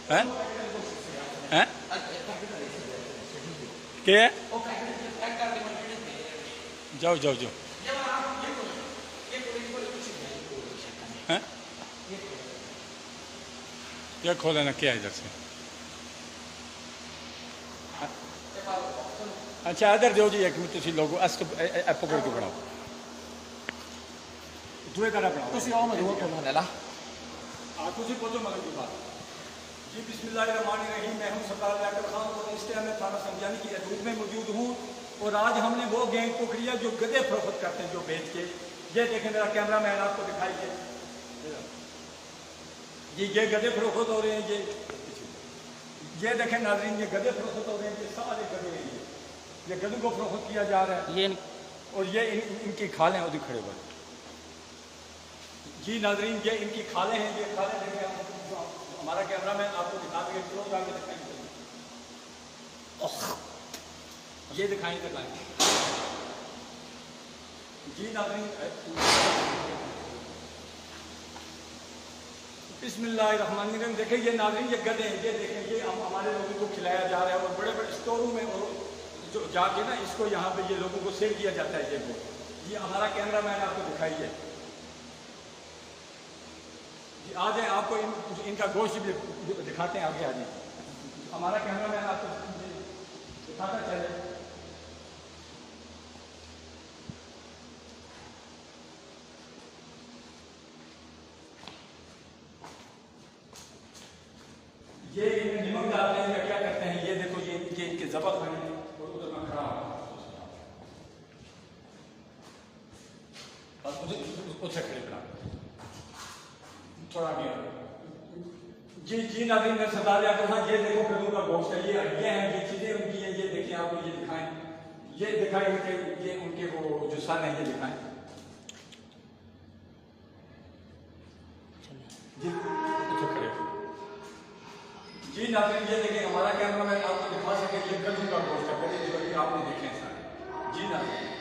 हैं हैं क्या है? जाओ जाओ जाओ हैं ये खोले ना क्या है इधर से। अच्छा इधर दो जी एक मिनट तुम लोग पकड़ के बनाओ दूए करा बनाओ ਤੁਸੀਂ ਆਓ ਮੈਂ ਦੂਆ ਕੋਲ ਲੈ ਲਾ तुम बोलो मगर की बात जी बिस्मिल्लाहिर्रहमानिर्रहीम। मैं हूँ सरदार याकूब खान और इस टाइम मैं थाना संज्ञानी की हदूद में मौजूद हूँ और आज हमने वो गैंग पकड़ी है जो गधे फरोख्त करते हैं जो बेच के। ये देखें मेरा कैमरा मैन आपको दिखाइए जी ये गधे फरोख्त हो रहे हैं। ये देखें नाज़रीन ये गधे फरोख्त हो रहे हैं। ये सारे गधे हैं ये गधों को फरोख्त किया जा रहा है। ये और ये इनकी खालें हैं उधर खड़े हुए जी नाज़रीन ये इनकी खालें हैं। ये खालें देखें हमारा कैमरा मैन आपको दिखा देंगे क्लोज आगे दिखाएंगे ये दिखाएंगे जी नाज़रीन। बिस्मिल्लाहिर्रहमानिर्रहीम। देखें ये नाज़रीन ये गधे हैं। ये देखें ये हमारे लोगों को खिलाया जा रहा है और बड़े बड़े स्टोरों में और जो जाके ना इसको यहाँ पे ये लोगों को सेल किया जाता है। ये हमारा कैमरा मैन आपको दिखाइए जी आ जाए आपको इनका गोश्त भी दिखाते हैं। आगे आ जाए हमारा कैमरा मैन आपको दिखाता चले। ये इनमें नमक डालते हैं या क्या करते हैं। ये देखो ये इनके ज़बत हैं और उधर में खड़ा बस उसे खड़े करा थोड़ा गया जी जी नाज़रीन मैं सरदार याकूब खान। ये देखो गधों का गोश्त है। ये हैं ये चीज़ें उनकी हैं। ये देखिए आपको ये दिखाएं ये दिखाएं ये उनके वो जो सन है ये दिखाएं जी अच्छा खड़े जी नाज़रीन। ये देखिए हमारा कैमरा मैन आपको दिखा सके ये गधों का गोश्त है। आपने देखे सारे जी नाज़रीन।